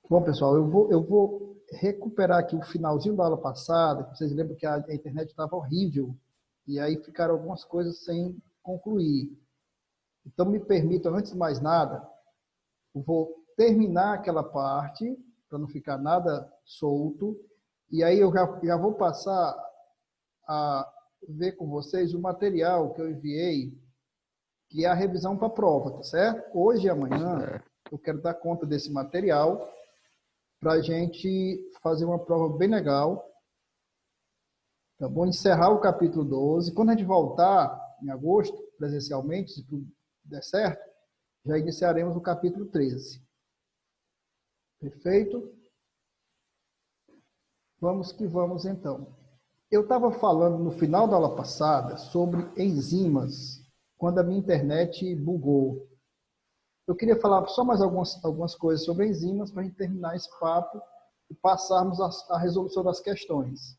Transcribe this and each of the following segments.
Bom, pessoal, eu vou recuperar aqui o finalzinho da aula passada, que vocês lembram que a internet estava horrível, e aí ficaram algumas coisas sem concluir. Então, me permitam, antes de mais nada, eu vou terminar aquela parte, para não ficar nada solto, e aí eu já vou passar a ver com vocês o material que eu enviei, que é a revisão para a prova, tá certo? Hoje e amanhã Certo. eu quero dar conta desse material para a gente fazer uma prova bem legal, tá bom? Encerrar o capítulo 12. Quando a gente voltar em agosto, presencialmente, se tudo der certo, já iniciaremos o capítulo 13. Perfeito? Vamos que vamos, então. Eu estava falando no final da aula passada sobre enzimas, quando a minha internet bugou. Eu queria falar só mais algumas coisas sobre enzimas para a gente terminar esse papo e passarmos a resolução das questões.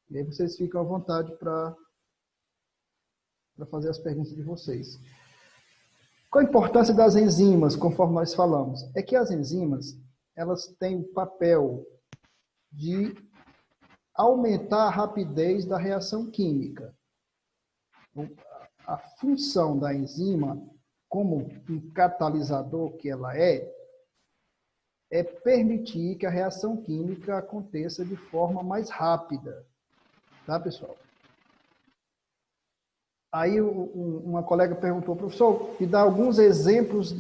E aí vocês ficam à vontade para fazer as perguntas de vocês. Qual a importância das enzimas, conforme nós falamos? É que as enzimas, elas têm o papel de aumentar a rapidez da reação química. A função da enzima, como um catalisador que ela é permitir que a reação química aconteça de forma mais rápida. Tá, pessoal? Aí uma colega perguntou, professor, me dá alguns exemplos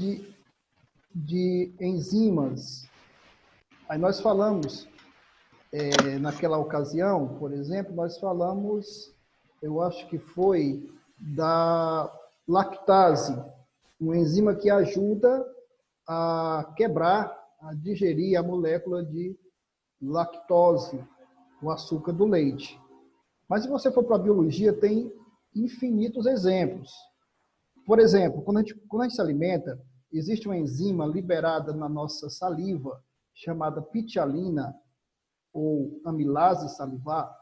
de enzimas. Aí nós falamos, naquela ocasião, por exemplo, nós falamos, eu acho que foi da lactase, uma enzima que ajuda a quebrar, a digerir a molécula de lactose, o açúcar do leite. Mas se você for para a biologia, tem infinitos exemplos. Por exemplo, quando a gente se alimenta, existe uma enzima liberada na nossa saliva, chamada pitialina, ou amilase salivar,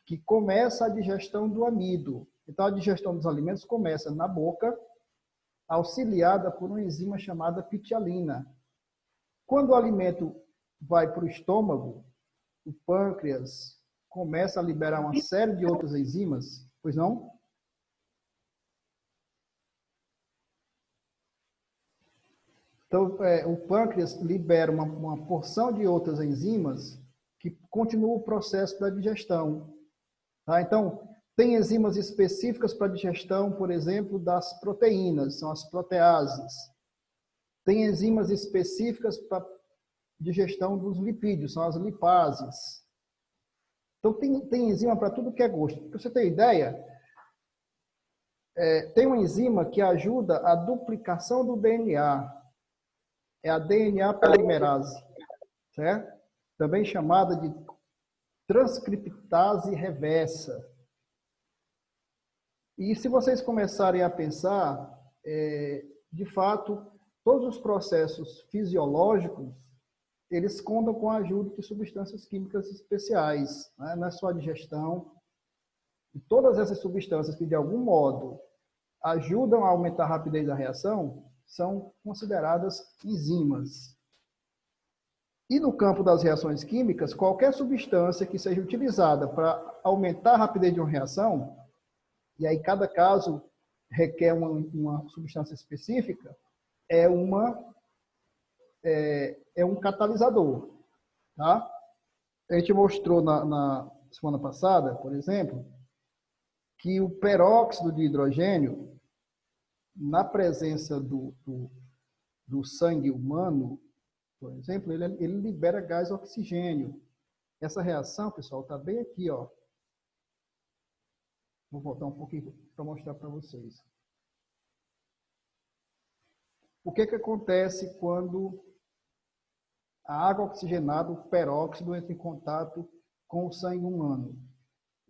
que começa a digestão do amido. Então, a digestão dos alimentos começa na boca, auxiliada por uma enzima chamada pitialina. Quando o alimento vai para o estômago, o pâncreas começa a liberar uma série de outras enzimas, pois não? Então, o pâncreas libera uma porção de outras enzimas que continuam o processo da digestão. Tá? Então, tem enzimas específicas para a digestão, por exemplo, das proteínas, são as proteases. Tem enzimas específicas para digestão dos lipídios, são as lipases. Então, tem enzima para tudo que é gosto. Para você ter ideia, tem uma enzima que ajuda a duplicação do DNA. É a DNA polimerase, certo? Também chamada de transcriptase reversa. E se vocês começarem a pensar, de fato, todos os processos fisiológicos, eles contam com a ajuda de substâncias químicas especiais, né, na sua digestão. E todas essas substâncias que, de algum modo, ajudam a aumentar a rapidez da reação, são consideradas enzimas. E no campo das reações químicas, qualquer substância que seja utilizada para aumentar a rapidez de uma reação, e aí cada caso requer uma substância específica, é um catalisador. Tá? A gente mostrou na semana passada, por exemplo, que o peróxido de hidrogênio, na presença do sangue humano, por exemplo, ele libera gás oxigênio. Essa reação, pessoal, está bem aqui, ó. Vou voltar um pouquinho para mostrar para vocês. O que acontece quando a água oxigenada, o peróxido, entra em contato com o sangue humano?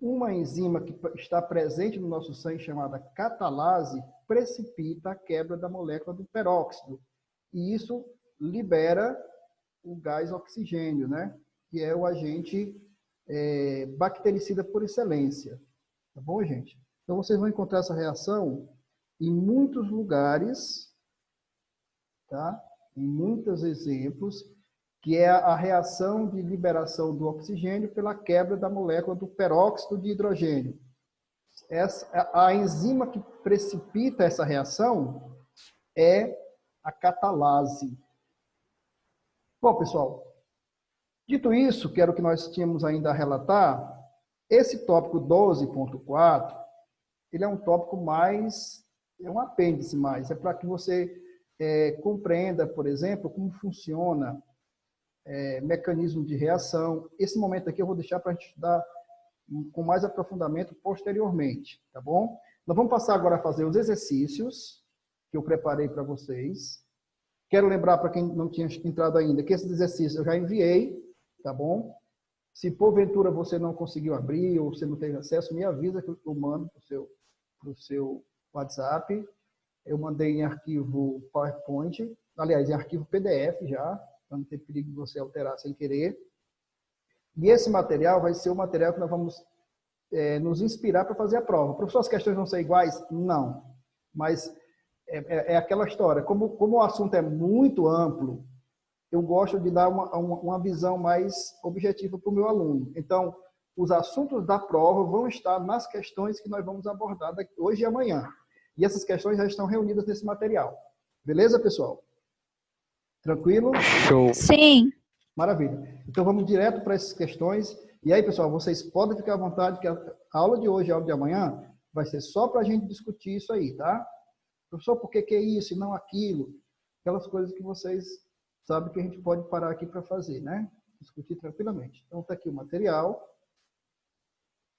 Uma enzima que está presente no nosso sangue, chamada catalase, precipita a quebra da molécula do peróxido. E isso libera o gás oxigênio, né? Que é o agente bactericida por excelência. Tá bom, gente? Então, vocês vão encontrar essa reação em muitos lugares tá? Em muitos exemplos, que é a reação de liberação do oxigênio pela quebra da molécula do peróxido de hidrogênio. A enzima que precipita essa reação é a catalase. Bom, pessoal, dito isso, que era o que nós tínhamos ainda a relatar, esse tópico 12.4, ele é um tópico mais, é um apêndice mais, é para que você compreenda, por exemplo, como funciona mecanismo de reação. Esse momento aqui eu vou deixar para a gente estudar com mais aprofundamento posteriormente, tá bom? Nós vamos passar agora a fazer os exercícios que eu preparei para vocês. Quero lembrar para quem não tinha entrado ainda que esses exercícios eu já enviei, tá bom? Se porventura você não conseguiu abrir ou você não teve acesso, me avisa que eu mando para o seu WhatsApp. Eu mandei em arquivo PowerPoint, aliás, em arquivo PDF já, para não ter perigo de você alterar sem querer. E esse material vai ser o material que nós vamos nos inspirar para fazer a prova. Professor, as questões vão ser iguais? Não. Mas é aquela história. Como o assunto é muito amplo, eu gosto de dar uma visão mais objetiva para o meu aluno. Então, os assuntos da prova vão estar nas questões que nós vamos abordar hoje e amanhã. E essas questões já estão reunidas nesse material. Beleza, pessoal? Tranquilo? Show. Sim. Maravilha. Então, vamos direto para essas questões. E aí, pessoal, vocês podem ficar à vontade que a aula de hoje e a aula de amanhã vai ser só para a gente discutir isso aí, tá? Professor, por que é isso e não aquilo? Aquelas coisas que vocês sabem que a gente pode parar aqui para fazer, né? Discutir tranquilamente. Então, está aqui o material.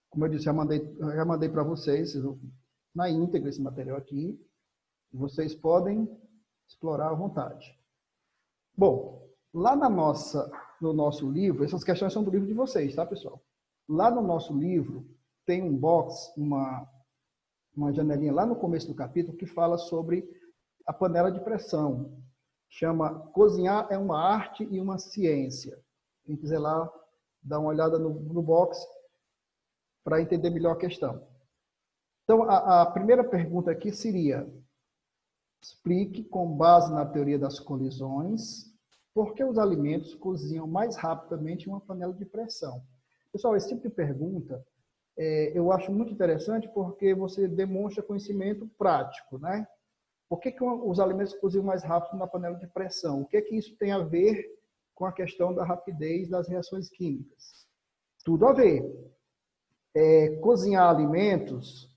Como eu disse, já mandei para vocês na íntegra esse material aqui. Vocês podem explorar à vontade. Bom, lá no nosso livro, essas questões são do livro de vocês, tá, pessoal? Lá no nosso livro tem um box, uma janelinha lá no começo do capítulo que fala sobre a panela de pressão. Chama Cozinhar é uma arte e uma ciência. Quem quiser lá dar uma olhada no box para entender melhor a questão. Então, a primeira pergunta aqui seria: explique, com base na teoria das colisões, por que os alimentos cozinham mais rapidamente em uma panela de pressão? Pessoal, esse tipo de pergunta eu acho muito interessante porque você demonstra conhecimento prático, né? Por que os alimentos cozinham mais rápido na panela de pressão? O que é que isso tem a ver com a questão da rapidez das reações químicas? Tudo a ver. Cozinhar alimentos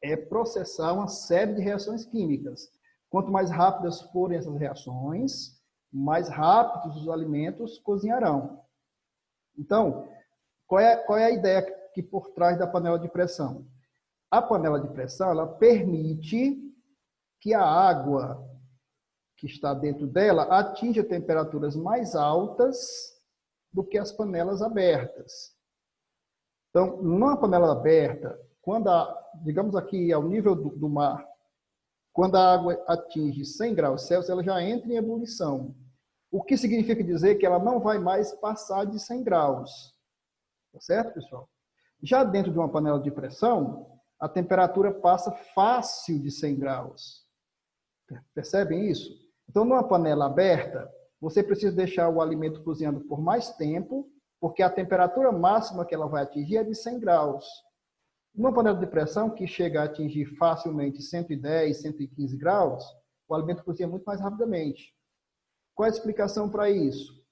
é processar uma série de reações químicas. Quanto mais rápidas forem essas reações, mais rápidos os alimentos cozinharão. Então, qual é a ideia que por trás da panela de pressão? A panela de pressão, ela permite que a água que está dentro dela atinja temperaturas mais altas do que as panelas abertas. Então, numa panela aberta, digamos aqui ao nível do mar, quando a água atinge 100 graus Celsius, ela já entra em ebulição. O que significa dizer que ela não vai mais passar de 100 graus. Tá certo, pessoal? Já dentro de uma panela de pressão, a temperatura passa fácil de 100 graus. Percebem isso? Então, numa panela aberta, você precisa deixar o alimento cozinhando por mais tempo, porque a temperatura máxima que ela vai atingir é de 100 graus. Numa panela de pressão, que chega a atingir facilmente 110, 115 graus, o alimento cozinha muito mais rapidamente. Qual a explicação para isso?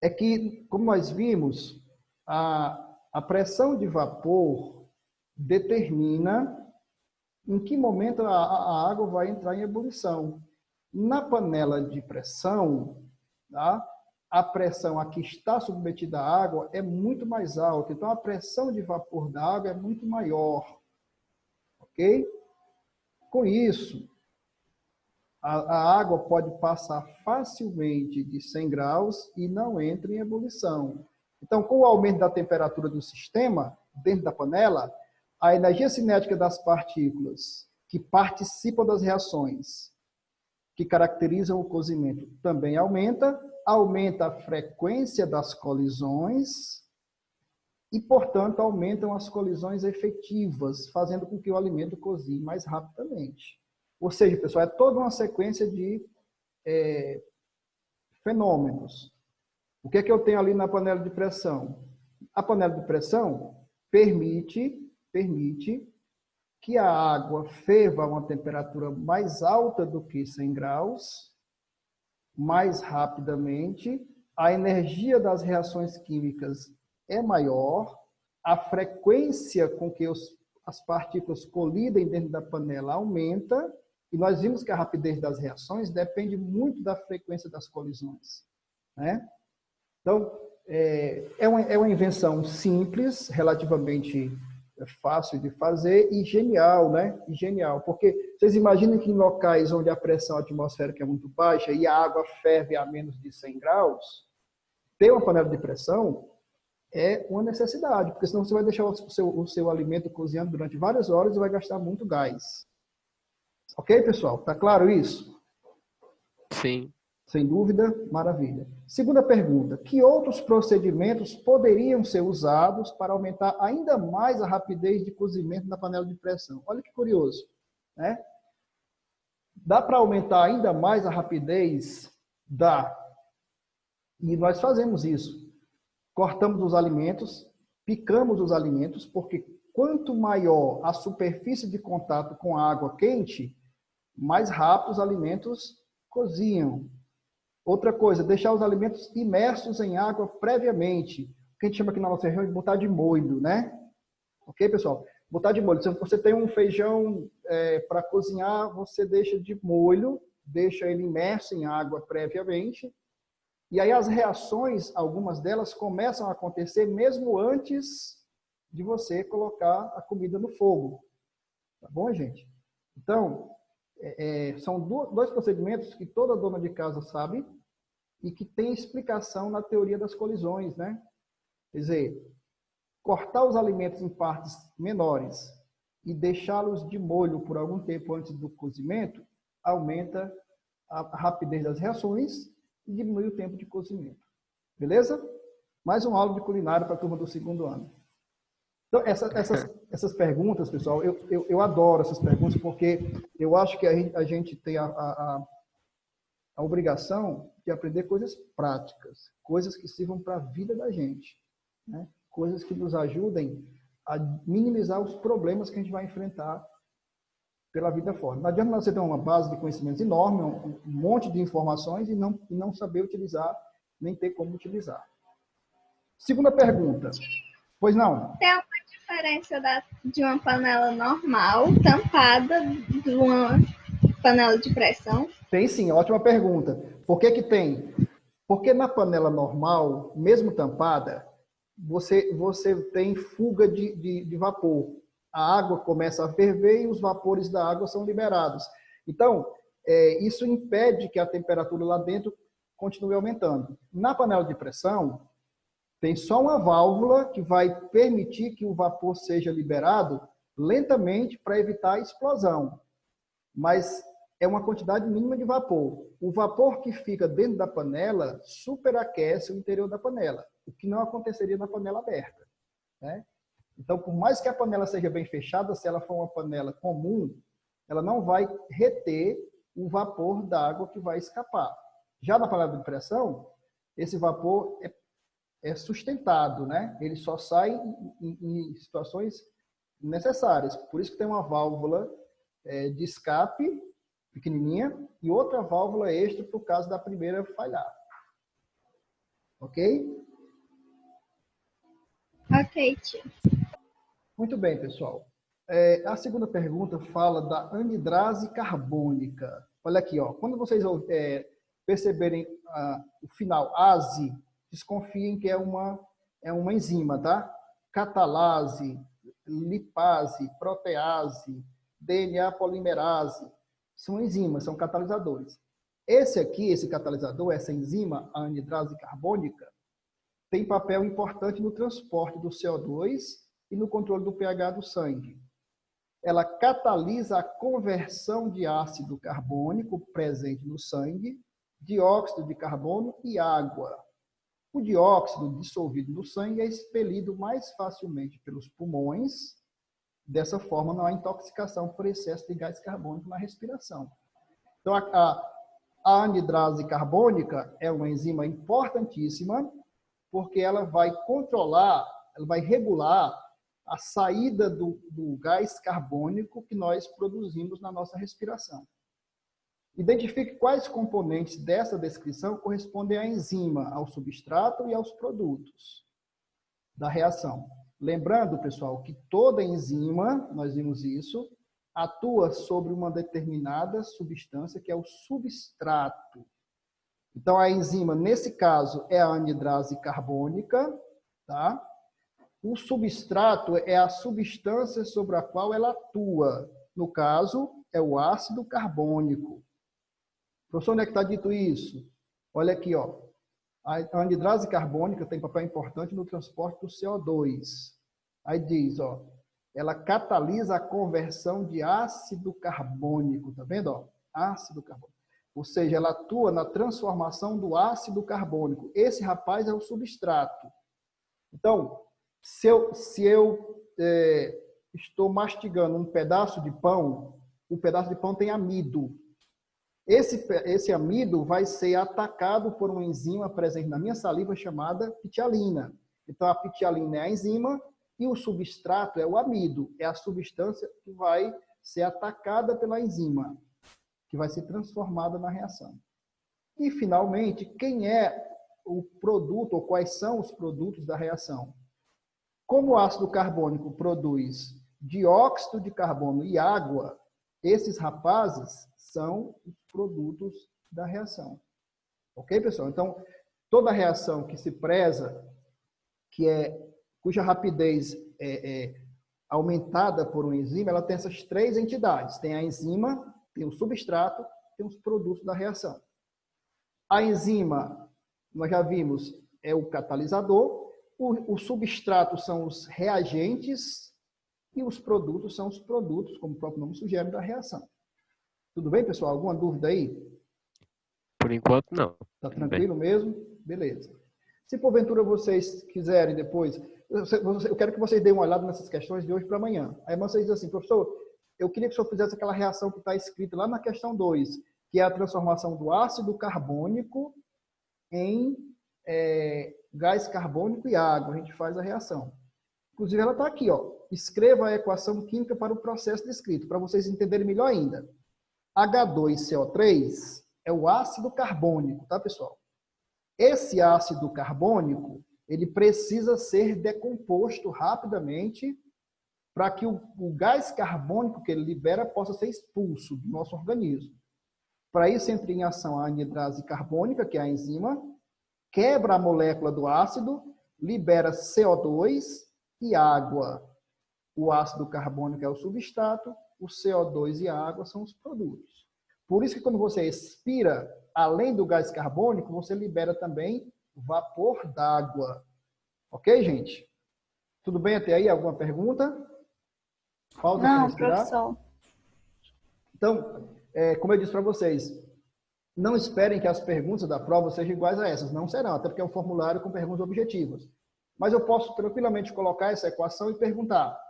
É que, como nós vimos, a pressão de vapor determina em que momento a água vai entrar em ebulição. Na panela de pressão, tá? A pressão a que está submetida à água é muito mais alta. Então, a pressão de vapor da água é muito maior. Ok? Com isso, a água pode passar facilmente de 100 graus e não entra em ebulição. Então, com o aumento da temperatura do sistema, dentro da panela, a energia cinética das partículas que participam das reações que caracterizam o cozimento também aumenta a frequência das colisões e, portanto, aumentam as colisões efetivas, fazendo com que o alimento cozinhe mais rapidamente. Ou seja, pessoal, é toda uma sequência de fenômenos. O que é que eu tenho ali na panela de pressão? A panela de pressão permite que a água ferva a uma temperatura mais alta do que 100 graus, mais rapidamente, a energia das reações químicas é maior, a frequência com que as partículas colidem dentro da panela aumenta, e nós vimos que a rapidez das reações depende muito da frequência das colisões, né? Então, é uma invenção simples, relativamente fácil de fazer e genial, né? E genial, porque vocês imaginam que em locais onde a pressão atmosférica é muito baixa e a água ferve a menos de 100 graus, ter uma panela de pressão é uma necessidade, porque senão você vai deixar o seu alimento cozinhando durante várias horas e vai gastar muito gás. Ok, pessoal? Tá claro isso? Sim. Sem dúvida, maravilha. Segunda pergunta, que outros procedimentos poderiam ser usados para aumentar ainda mais a rapidez de cozimento da panela de pressão? Olha que curioso, né? Dá para aumentar ainda mais a rapidez? Dá. E nós fazemos isso. Cortamos os alimentos, picamos os alimentos, porque quanto maior a superfície de contato com a água quente, mais rápido os alimentos cozinham. Outra coisa, deixar os alimentos imersos em água previamente. O que a gente chama aqui na nossa região de botar de molho, né? Ok, pessoal? Botar de molho. Se você tem um feijão para cozinhar, você deixa de molho, deixa ele imerso em água previamente. E aí as reações, algumas delas, começam a acontecer mesmo antes de você colocar a comida no fogo. Tá bom, gente? Então, são dois procedimentos que toda dona de casa sabe e que tem explicação na teoria das colisões, né? Quer dizer, cortar os alimentos em partes menores e deixá-los de molho por algum tempo antes do cozimento aumenta a rapidez das reações e diminui o tempo de cozimento. Beleza? Mais uma aula de culinária para a turma do segundo ano. Então, essas perguntas, pessoal, eu adoro essas perguntas porque eu acho que a gente tem a obrigação de aprender coisas práticas, coisas que sirvam para a vida da gente, né? Coisas que nos ajudem a minimizar os problemas que a gente vai enfrentar pela vida fora. Não adianta você ter uma base de conhecimentos enorme, um monte de informações e não saber utilizar, nem ter como utilizar. Segunda pergunta. Pois não? Tem alguma diferença de uma panela normal, tampada, de uma panela de pressão? Tem sim, ótima pergunta. Por que que tem? Porque na panela normal, mesmo tampada, você tem fuga de vapor. A água começa a ferver e os vapores da água são liberados. Então, isso impede que a temperatura lá dentro continue aumentando. Na panela de pressão, tem só uma válvula que vai permitir que o vapor seja liberado lentamente para evitar a explosão. Mas é uma quantidade mínima de vapor. O vapor que fica dentro da panela superaquece o interior da panela, o que não aconteceria na panela aberta, né? Então, por mais que a panela seja bem fechada, se ela for uma panela comum, ela não vai reter o vapor da água que vai escapar. Já na panela de pressão, esse vapor é sustentado, né? Ele só sai em situações necessárias. Por isso que tem uma válvula de escape pequenininha e outra válvula extra para o caso da primeira falhar. Ok? Ok, tio. Muito bem, pessoal. A segunda pergunta fala da anidrase carbônica. Olha aqui, ó. Quando vocês perceberem o final ase, desconfiem que é uma enzima, tá? Catalase, lipase, protease, DNA polimerase. São enzimas, são catalisadores. Esse catalisador, essa enzima, a anidrase carbônica, tem papel importante no transporte do CO2 e no controle do pH do sangue. Ela catalisa a conversão de ácido carbônico presente no sangue, dióxido de carbono e água. O dióxido dissolvido no sangue é expelido mais facilmente pelos pulmões Dessa forma, não há intoxicação por excesso de gás carbônico na respiração. Então, a anidrase carbônica é uma enzima importantíssima, porque ela vai controlar, ela vai regular a saída do gás carbônico que nós produzimos na nossa respiração. Identifique quais componentes dessa descrição correspondem à enzima, ao substrato e aos produtos da reação. Lembrando, pessoal, que toda enzima, nós vimos isso, atua sobre uma determinada substância que é o substrato. Então, a enzima, nesse caso, é a anidrase carbônica, tá? O substrato é a substância sobre a qual ela atua. No caso, é o ácido carbônico. Professor, onde é que está dito isso? Olha aqui, ó. A anidrase carbônica tem papel importante no transporte do CO2. Aí diz, ó, ela catalisa a conversão de ácido carbônico, tá vendo, ó? Ácido carbônico. Ou seja, ela atua na transformação do ácido carbônico. Esse rapaz é o substrato. Então, se eu estou mastigando um pedaço de pão, o pedaço de pão tem amido. Esse amido vai ser atacado por uma enzima presente na minha saliva chamada pitialina. Então, a pitialina é a enzima e o substrato é o amido. É a substância que vai ser atacada pela enzima, que vai ser transformada na reação. E, finalmente, quem é o produto ou quais são os produtos da reação? Como o ácido carbônico produz dióxido de carbono e água, esses rapazes são os produtos da reação. Ok, pessoal? Então, toda reação que se preza, cuja rapidez é aumentada por uma enzima, ela tem essas três entidades. Tem a enzima, tem o substrato, tem os produtos da reação. A enzima, nós já vimos, é o catalisador, o substrato são os reagentes e os produtos são os produtos, como o próprio nome sugere, da reação. Tudo bem, pessoal? Alguma dúvida aí? Por enquanto, não. Tá tranquilo mesmo? Beleza. Se porventura vocês quiserem depois, eu quero que vocês deem uma olhada nessas questões de hoje para amanhã. Aí vocês dizem assim, professor, eu queria que o senhor fizesse aquela reação que está escrita lá na questão 2, que é a transformação do ácido carbônico em gás carbônico e água. A gente faz a reação. Inclusive, ela está aqui, ó. Escreva a equação química para o processo descrito, para vocês entenderem melhor ainda. H2CO3 é o ácido carbônico, tá, pessoal? Esse ácido carbônico, ele precisa ser decomposto rapidamente para que o gás carbônico que ele libera possa ser expulso do nosso organismo. Para isso, entra em ação a anidrase carbônica, que é a enzima, quebra a molécula do ácido, libera CO2 e água. O ácido carbônico é o substrato, o CO2 e a água são os produtos. Por isso que quando você expira, além do gás carbônico, você libera também vapor d'água. Ok, gente? Tudo bem até aí? Alguma pergunta? Pausa para respirar. Professor. Então, como eu disse para vocês, não esperem que as perguntas da prova sejam iguais a essas. Não serão, até porque é um formulário com perguntas objetivas. Mas eu posso tranquilamente colocar essa equação e perguntar: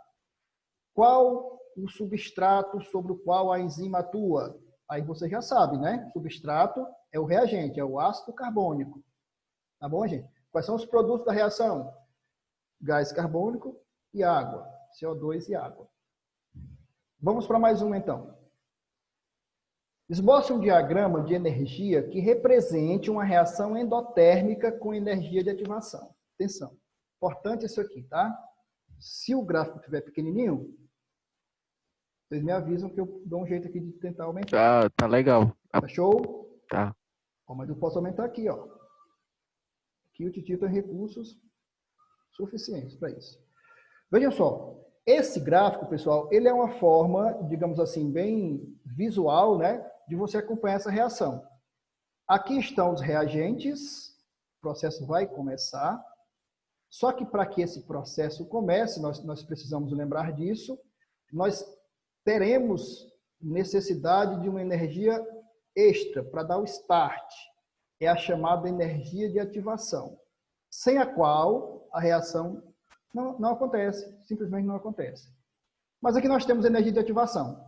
qual o substrato sobre o qual a enzima atua? Aí você já sabe, né? O substrato é o reagente, é o ácido carbônico. Tá bom, gente? Quais são os produtos da reação? Gás carbônico e água. CO2 e água. Vamos para mais uma, então. Esboce um diagrama de energia que represente uma reação endotérmica com energia de ativação. Atenção. Importante isso aqui, tá? Se o gráfico estiver pequenininho, vocês me avisam que eu dou um jeito aqui de tentar aumentar. Tá legal. Tá show? Tá. Ó, mas eu posso aumentar aqui, ó. Aqui o Titio tem recursos suficientes para isso. Vejam só. Esse gráfico, pessoal, ele é uma forma, digamos assim, bem visual, né, de você acompanhar essa reação. Aqui estão os reagentes, o processo vai começar. Só que para que esse processo comece, nós precisamos lembrar disso, nós teremos necessidade de uma energia extra para dar o start. É a chamada energia de ativação, sem a qual a reação não acontece, simplesmente não acontece. Mas aqui nós temos energia de ativação.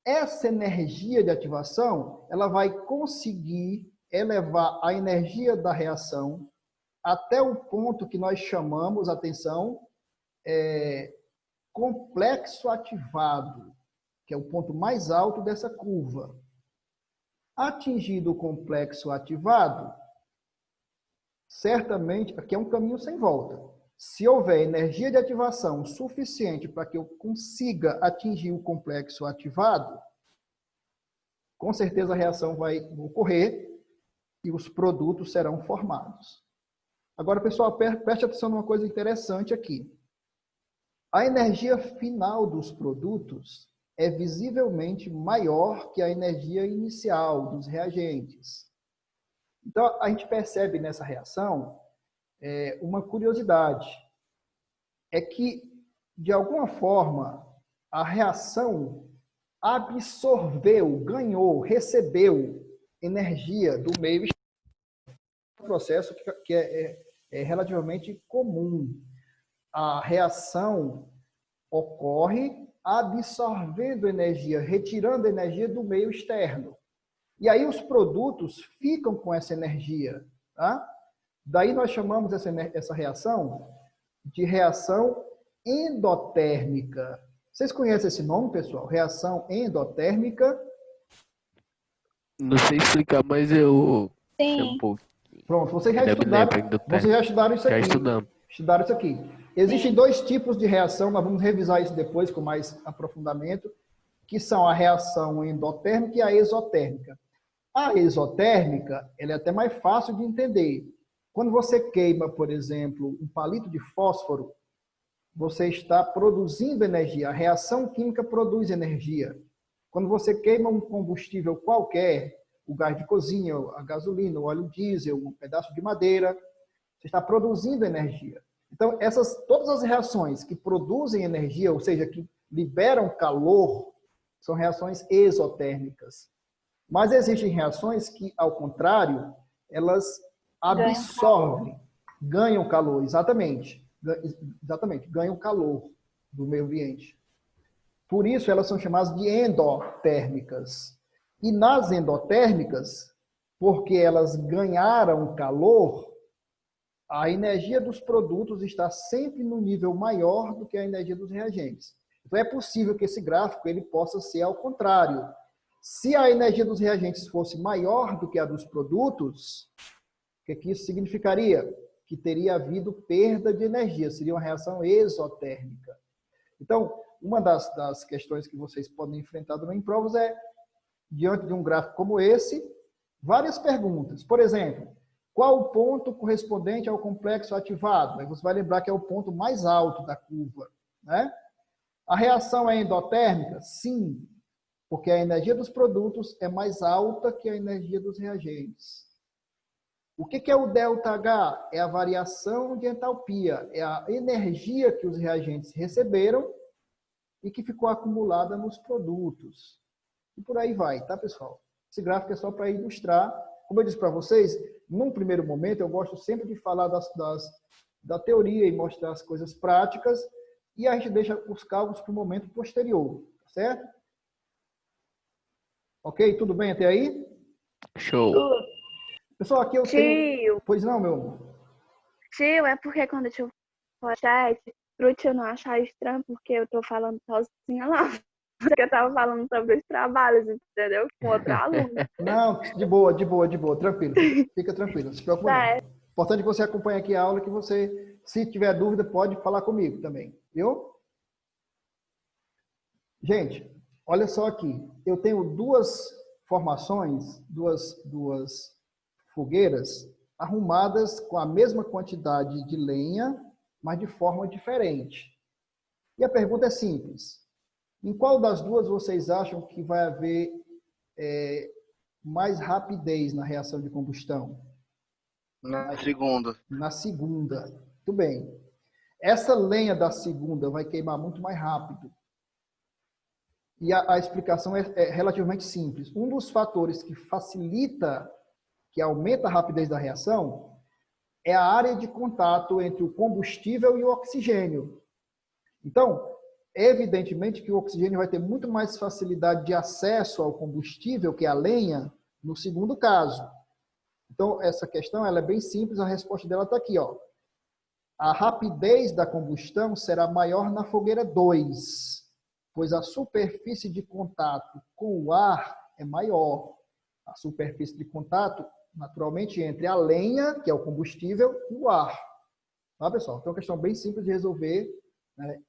Essa energia de ativação, ela vai conseguir elevar a energia da reação até o ponto que nós chamamos, atenção, complexo ativado, que é o ponto mais alto dessa curva. Atingido o complexo ativado, certamente, aqui é um caminho sem volta. Se houver energia de ativação suficiente para que eu consiga atingir o complexo ativado, com certeza a reação vai ocorrer e os produtos serão formados. Agora, pessoal, preste atenção numa coisa interessante aqui. A energia final dos produtos é visivelmente maior que a energia inicial dos reagentes. Então, a gente percebe nessa reação uma curiosidade. É que, de alguma forma, a reação absorveu, ganhou, recebeu energia do meio externo. Um processo que é relativamente comum. A reação ocorre absorvendo energia, retirando energia do meio externo. E aí os produtos ficam com essa energia. Tá? Daí nós chamamos essa reação de reação endotérmica. Vocês conhecem esse nome, pessoal? Reação endotérmica? Não sei explicar, mas eu sei Sim. um pouco. Pronto, vocês já Ainda me lembro estudaram isso Já aqui. estudamos. Estudaram isso aqui. Existem dois tipos de reação, nós vamos revisar isso depois com mais aprofundamento, que são a reação endotérmica e a exotérmica. A exotérmica, ela é até mais fácil de entender. Quando você queima, por exemplo, um palito de fósforo, você está produzindo energia. A reação química produz energia. Quando você queima um combustível qualquer, o gás de cozinha, a gasolina, o óleo diesel, um pedaço de madeira, você está produzindo energia. Então, todas as reações que produzem energia, ou seja, que liberam calor, são reações exotérmicas. Mas existem reações que, ao contrário, elas absorvem, ganham calor, exatamente, ganham calor do meio ambiente. Por isso, elas são chamadas de endotérmicas. E nas endotérmicas, porque elas ganharam calor, a energia dos produtos está sempre no nível maior do que a energia dos reagentes. Então, é possível que esse gráfico ele possa ser ao contrário. Se a energia dos reagentes fosse maior do que a dos produtos, o que isso significaria? Que teria havido perda de energia, seria uma reação exotérmica. Então, uma das questões que vocês podem enfrentar também em provas é, diante de um gráfico como esse, várias perguntas. Por exemplo, qual o ponto correspondente ao complexo ativado? Aí você vai lembrar que é o ponto mais alto da curva, né? A reação é endotérmica? Sim, porque a energia dos produtos é mais alta que a energia dos reagentes. O que é o ΔH? É a variação de entalpia, é a energia que os reagentes receberam e que ficou acumulada nos produtos. E por aí vai, tá, pessoal? Esse gráfico é só para ilustrar. Como eu disse para vocês, num primeiro momento, eu gosto sempre de falar da teoria e mostrar as coisas práticas, e a gente deixa os cálculos para o momento posterior, tá certo? Ok? Tudo bem até aí? Show. Pessoal, aqui eu tenho... Pois não, meu amor? Tio, é porque quando eu for chat, pro tio não achar estranho, porque eu tô falando sozinha lá. Porque eu tava falando sobre os trabalhos, entendeu? Com outro aluno. Não, de boa, tranquilo. Fica tranquilo, não se preocupe não. Importante que você acompanhe aqui a aula, que você, se tiver dúvida, pode falar comigo também, viu? Gente, olha só aqui. Eu tenho duas formações, duas fogueiras arrumadas com a mesma quantidade de lenha, mas de forma diferente. E a pergunta é simples. Em qual das duas vocês acham que vai haver mais rapidez na reação de combustão? Na segunda. Na segunda. Muito bem. Essa lenha da segunda vai queimar muito mais rápido. E a explicação é relativamente simples. Um dos fatores que facilita, que aumenta a rapidez da reação, é a área de contato entre o combustível e o oxigênio. Então, Evidentemente que o oxigênio vai ter muito mais facilidade de acesso ao combustível, que é a lenha, no segundo caso. Então, essa questão ela é bem simples, a resposta dela está aqui. Ó. A rapidez da combustão será maior na fogueira 2, pois a superfície de contato com o ar é maior. A superfície de contato, naturalmente, entre a lenha, que é o combustível, e o ar. Tá, pessoal? Então, é uma questão bem simples de resolver, né?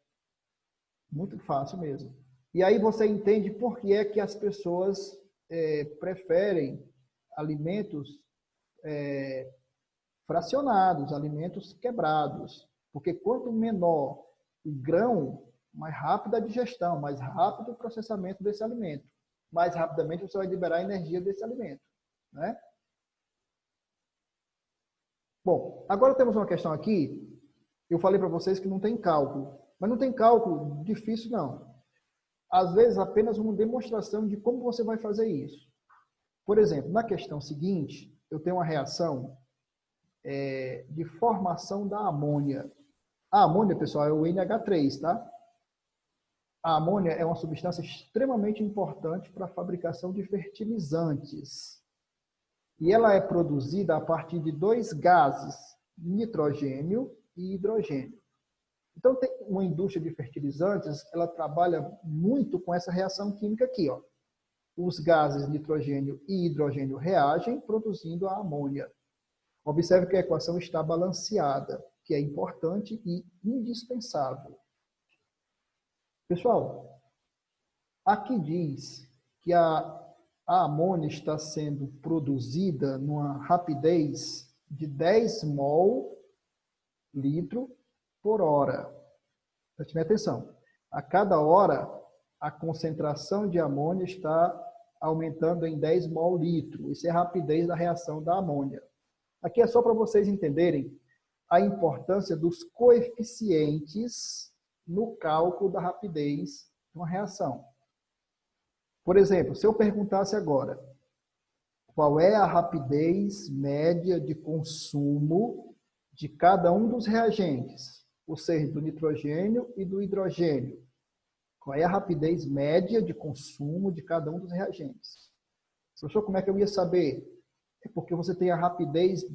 Muito fácil mesmo. E aí você entende por que é que as pessoas preferem alimentos fracionados, alimentos quebrados. Porque quanto menor o grão, mais rápida a digestão, mais rápido o processamento desse alimento. Mais rapidamente você vai liberar a energia desse alimento, né? Bom, agora temos uma questão aqui. Eu falei para vocês que não tem cálculo. Mas não tem cálculo difícil, não. Às vezes, apenas uma demonstração de como você vai fazer isso. Por exemplo, na questão seguinte, eu tenho uma reação de formação da amônia. A amônia, pessoal, é o NH3, tá? A amônia é uma substância extremamente importante para a fabricação de fertilizantes. E ela é produzida a partir de dois gases, nitrogênio e hidrogênio. Então, tem uma indústria de fertilizantes, ela trabalha muito com essa reação química aqui. Ó. Os gases nitrogênio e hidrogênio reagem, produzindo a amônia. Observe que a equação está balanceada, que é importante e indispensável. Pessoal, aqui diz que a amônia está sendo produzida numa rapidez de 10 mol litro por hora. Preste atenção. A cada hora, a concentração de amônia está aumentando em 10 mol litro. Isso é a rapidez da reação da amônia. Aqui é só para vocês entenderem a importância dos coeficientes no cálculo da rapidez de uma reação. Por exemplo, se eu perguntasse agora, qual é a rapidez média de consumo de cada um dos reagentes? Ou seja, do nitrogênio e do hidrogênio. Qual é a rapidez média de consumo de cada um dos reagentes? Professor, como é que eu ia saber? É porque você tem a rapidez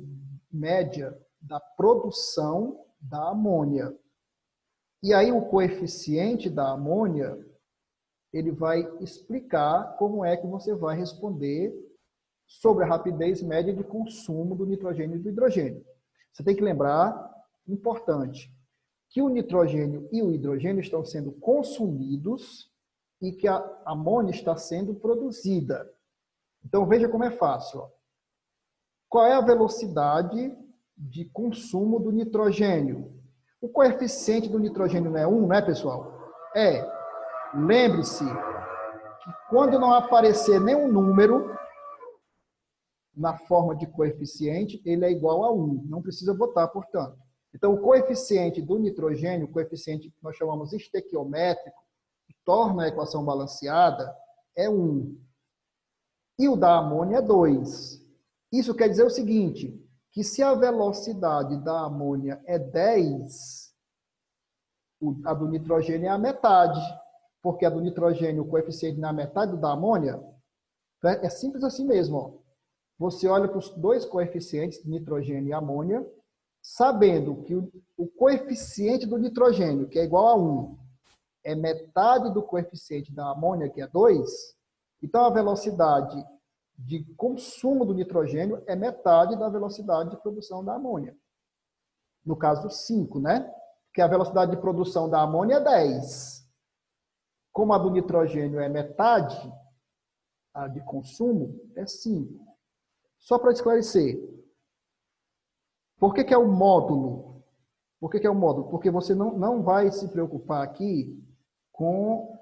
média da produção da amônia. E aí o coeficiente da amônia, ele vai explicar como é que você vai responder sobre a rapidez média de consumo do nitrogênio e do hidrogênio. Você tem que lembrar, importante, que o nitrogênio e o hidrogênio estão sendo consumidos e que a amônia está sendo produzida. Então, veja como é fácil. Ó. Qual é a velocidade de consumo do nitrogênio? O coeficiente do nitrogênio não é 1, né, pessoal? É. Lembre-se que quando não aparecer nenhum número na forma de coeficiente, ele é igual a 1. Não precisa botar, portanto. Então, o coeficiente do nitrogênio, o coeficiente que nós chamamos estequiométrico, que torna a equação balanceada, é 1. E o da amônia é 2. Isso quer dizer o seguinte, que se a velocidade da amônia é 10, a do nitrogênio é a metade. Porque a do nitrogênio, o coeficiente na metade da amônia, é simples assim mesmo. Ó. Você olha para os dois coeficientes, nitrogênio e amônia, sabendo que o coeficiente do nitrogênio, que é igual a 1, é metade do coeficiente da amônia, que é 2, então a velocidade de consumo do nitrogênio é metade da velocidade de produção da amônia. No caso 5, né? Porque a velocidade de produção da amônia é 10. Como a do nitrogênio é metade, a de consumo é 5. Só para esclarecer, por que é o módulo? Por que é o módulo? Porque você não vai se preocupar aqui com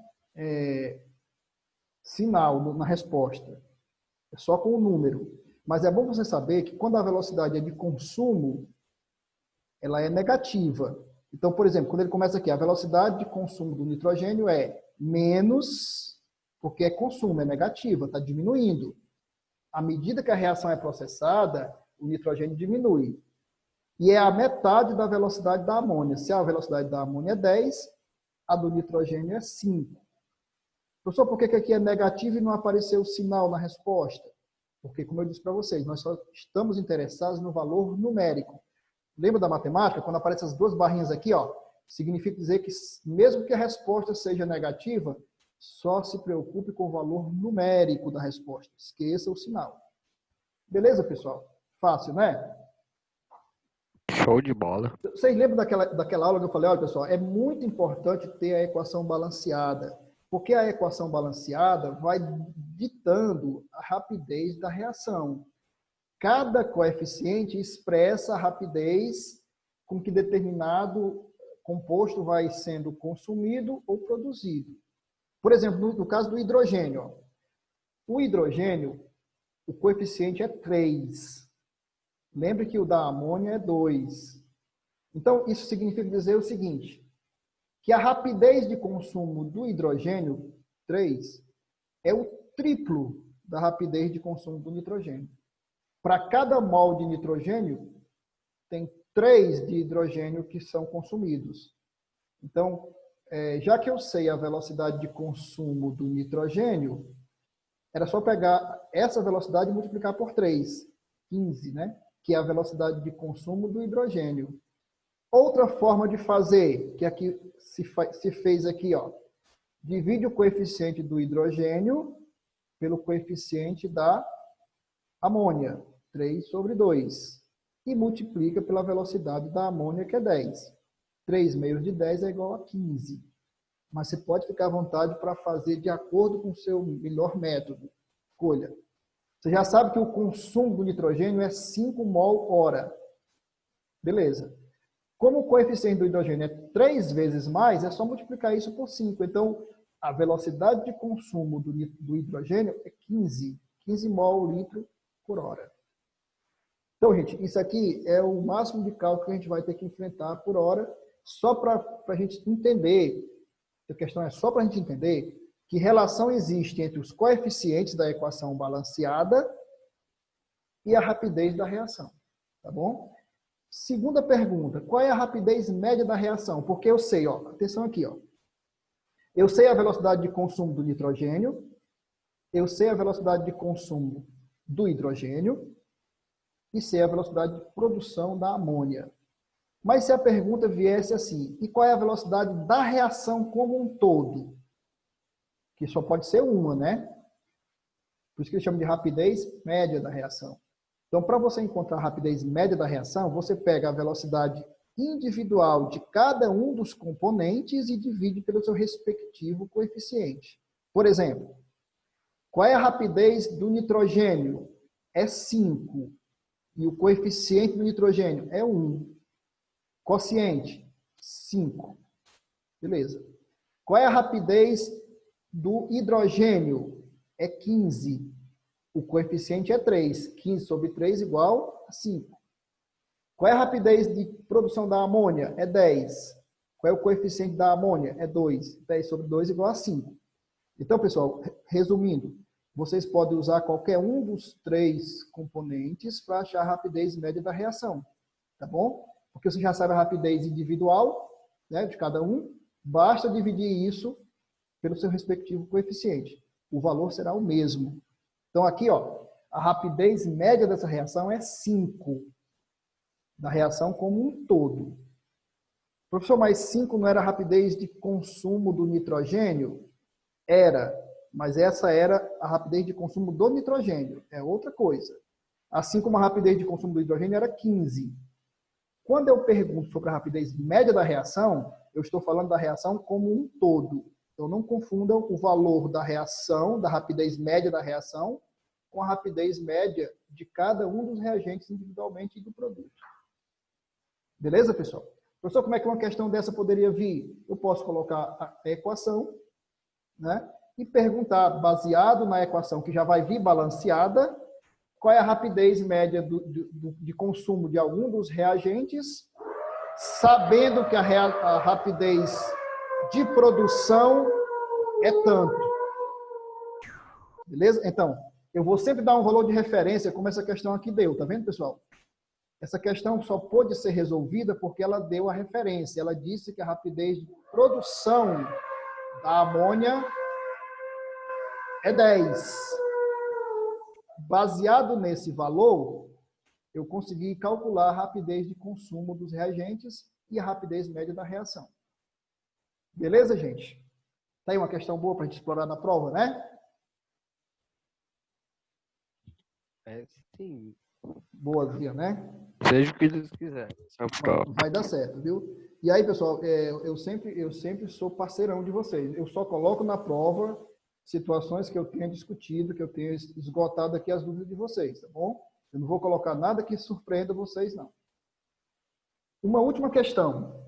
sinal na resposta. É só com o número. Mas é bom você saber que quando a velocidade é de consumo, ela é negativa. Então, por exemplo, quando ele começa aqui, a velocidade de consumo do nitrogênio é menos, porque é consumo, é negativa, está diminuindo. À medida que a reação é processada, o nitrogênio diminui. E é a metade da velocidade da amônia. Se a velocidade da amônia é 10, a do nitrogênio é 5. Professor, por que aqui é negativo e não apareceu o sinal na resposta? Porque, como eu disse para vocês, nós só estamos interessados no valor numérico. Lembra da matemática? Quando aparecem as duas barrinhas aqui, ó, significa dizer que, mesmo que a resposta seja negativa, só se preocupe com o valor numérico da resposta. Esqueça o sinal. Beleza, pessoal? Fácil, né? Show de bola. Vocês lembram daquela aula que eu falei, olha, pessoal, é muito importante ter a equação balanceada, porque a equação balanceada vai ditando a rapidez da reação. Cada coeficiente expressa a rapidez com que determinado composto vai sendo consumido ou produzido. Por exemplo, no caso do hidrogênio, ó, o hidrogênio, o coeficiente é 3. Lembre que o da amônia é 2. Então, isso significa dizer o seguinte, que a rapidez de consumo do hidrogênio, 3, é o triplo da rapidez de consumo do nitrogênio. Para cada mol de nitrogênio, tem 3 de hidrogênio que são consumidos. Então, já que eu sei a velocidade de consumo do nitrogênio, era só pegar essa velocidade e multiplicar por 3, 15, né? Que é a velocidade de consumo do hidrogênio. Outra forma de fazer, que aqui se fez aqui, ó, divide o coeficiente do hidrogênio pelo coeficiente da amônia, 3 sobre 2, e multiplica pela velocidade da amônia, que é 10. 3 meios de 10 é igual a 15. Mas você pode ficar à vontade para fazer de acordo com o seu melhor método. Escolha. Você já sabe que o consumo do nitrogênio é 5 mol hora. Beleza. Como o coeficiente do hidrogênio é 3 vezes mais, é só multiplicar isso por 5. Então, a velocidade de consumo do hidrogênio é 15 mol litro por hora. Então, gente, isso aqui é o máximo de cálculo que a gente vai ter que enfrentar por hora, só para a gente entender, a questão é só para a gente entender que relação existe entre os coeficientes da equação balanceada e a rapidez da reação. Tá bom? Segunda pergunta, qual é a rapidez média da reação? Porque eu sei, ó, atenção aqui, ó. Eu sei a velocidade de consumo do nitrogênio, eu sei a velocidade de consumo do hidrogênio e sei a velocidade de produção da amônia. Mas se a pergunta viesse assim, e qual é a velocidade da reação como um todo? Que só pode ser uma, né? Por isso que eles chamam de rapidez média da reação. Então, para você encontrar a rapidez média da reação, você pega a velocidade individual de cada um dos componentes e divide pelo seu respectivo coeficiente. Por exemplo, qual é a rapidez do nitrogênio? É 5. E o coeficiente do nitrogênio é 1. Quociente, 5. Beleza. Qual é a rapidez do hidrogênio? É 15. O coeficiente é 3. 15 sobre 3 igual a 5. Qual é a rapidez de produção da amônia? É 10. Qual é o coeficiente da amônia? É 2. 10 sobre 2 igual a 5. Então, pessoal, resumindo, vocês podem usar qualquer um dos 3 componentes para achar a rapidez média da reação. Tá bom? Porque você já sabe a rapidez individual, né, de cada um. Basta dividir isso pelo seu respectivo coeficiente. O valor será o mesmo. Então, aqui, ó, a rapidez média dessa reação é 5. Da reação como um todo. Professor, mas 5 não era a rapidez de consumo do nitrogênio? Era, mas essa era a rapidez de consumo do nitrogênio. É outra coisa. Assim como a rapidez de consumo do hidrogênio era 15. Quando eu pergunto sobre a rapidez média da reação, eu estou falando da reação como um todo. Então, não confundam o valor da reação, da rapidez média da reação, com a rapidez média de cada um dos reagentes individualmente e do produto. Beleza, pessoal? Professor, como é que uma questão dessa poderia vir? Eu posso colocar a equação, né? E perguntar, baseado na equação que já vai vir balanceada, qual é a rapidez média de consumo de algum dos reagentes, sabendo que a rapidez de produção é tanto. Beleza? Então, eu vou sempre dar um valor de referência, como essa questão aqui deu. Tá vendo, pessoal? Essa questão só pôde ser resolvida porque ela deu a referência. Ela disse que a rapidez de produção da amônia é 10. Baseado nesse valor, eu consegui calcular a rapidez de consumo dos reagentes e a rapidez média da reação. Beleza, gente? Tá aí uma questão boa para a gente explorar na prova, né? Sim. Boazinha, né? Seja o que Deus quiser. Essa prova. Vai dar certo, viu? E aí, pessoal, eu sempre sou parceirão de vocês. Eu só coloco na prova situações que eu tenha discutido, que eu tenha esgotado aqui as dúvidas de vocês, tá bom? Eu não vou colocar nada que surpreenda vocês, não. Uma última questão.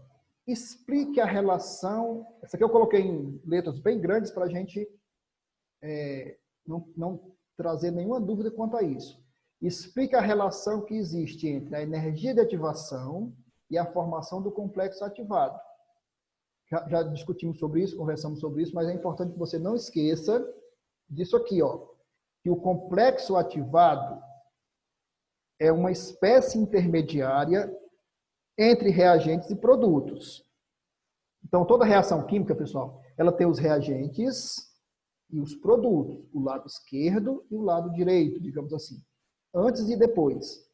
Explique a relação... Essa aqui eu coloquei em letras bem grandes para a gente não trazer nenhuma dúvida quanto a isso. Explique a relação que existe entre a energia de ativação e a formação do complexo ativado. Já discutimos sobre isso, conversamos sobre isso, mas é importante que você não esqueça disso aqui, ó, que o complexo ativado é uma espécie intermediária entre reagentes e produtos. Então, toda reação química, pessoal, ela tem os reagentes e os produtos, o lado esquerdo e o lado direito, digamos assim, antes e depois.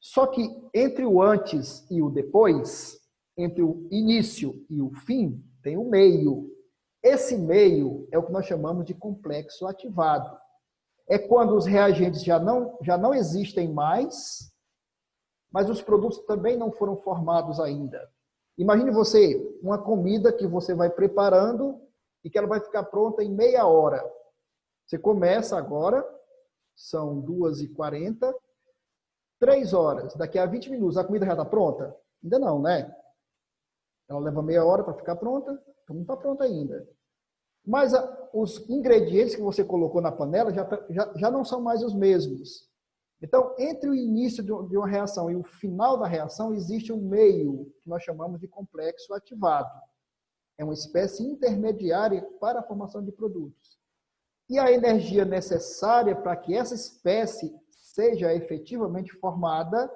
Só que entre o antes e o depois, entre o início e o fim, tem o meio. Esse meio é o que nós chamamos de complexo ativado. É quando os reagentes já não existem mais, mas os produtos também não foram formados ainda. Imagine você, uma comida que você vai preparando e que ela vai ficar pronta em meia hora. Você começa agora, são 2h40, 3 horas, daqui a 20 minutos, a comida já está pronta? Ainda não, né? Ela leva meia hora para ficar pronta, então não está pronta ainda. Mas os ingredientes que você colocou na panela já não são mais os mesmos. Então, entre o início de uma reação e o final da reação, existe um meio que nós chamamos de complexo ativado. É uma espécie intermediária para a formação de produtos. E a energia necessária para que essa espécie seja efetivamente formada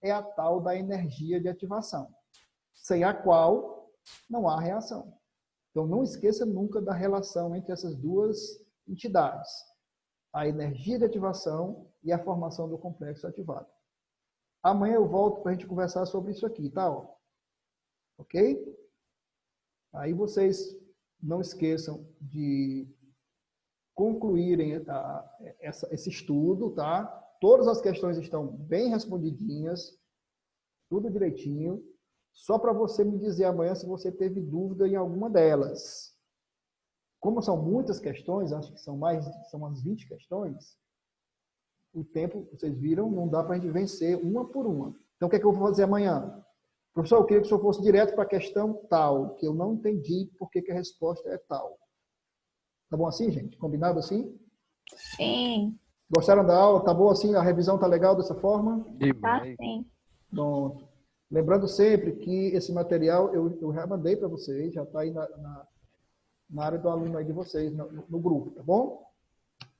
é a tal da energia de ativação, sem a qual não há reação. Então, não esqueça nunca da relação entre essas duas entidades. A energia de ativação e a formação do complexo ativado. Amanhã eu volto para a gente conversar sobre isso aqui, tá? Ok? Aí vocês não esqueçam de concluírem esse estudo, tá? Todas as questões estão bem respondidinhas, tudo direitinho. Só para você me dizer amanhã se você teve dúvida em alguma delas. Como são muitas questões, acho que são umas 20 questões, o tempo, vocês viram, não dá para a gente vencer uma por uma. Então, o que é que eu vou fazer amanhã? Professor, eu queria que o senhor fosse direto para a questão tal, que eu não entendi por que a resposta é tal. Tá bom assim, gente? Combinado assim? Sim. Gostaram da aula? Tá bom assim? A revisão tá legal dessa forma? Tá Demais. sim. Pronto. Lembrando sempre que esse material eu já mandei para vocês, já está aí na área do aluno aí de vocês, no grupo, tá bom?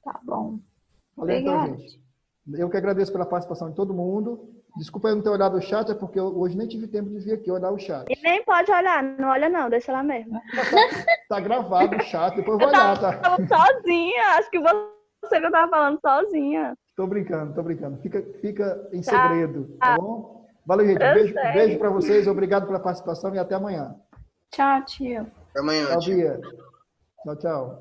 Tá bom. Valeu então, Obrigada. gente. Eu que agradeço pela participação de todo mundo. Desculpa eu não ter olhado o chat, é porque hoje nem tive tempo de vir aqui olhar o chat. E nem pode olhar, não olha não, deixa lá mesmo. Tá gravado o chat, depois eu vou Eu olhar, tava tá? falando sozinha, acho que você que eu tava falando sozinha. Tô brincando. Fica em Tá. segredo, tá bom? Valeu, gente. Eu Beijo, sei. beijo para vocês, obrigado pela participação e até amanhã. Tchau, tio. Até amanhã, Tchau, tio. Bia. Tchau, tchau.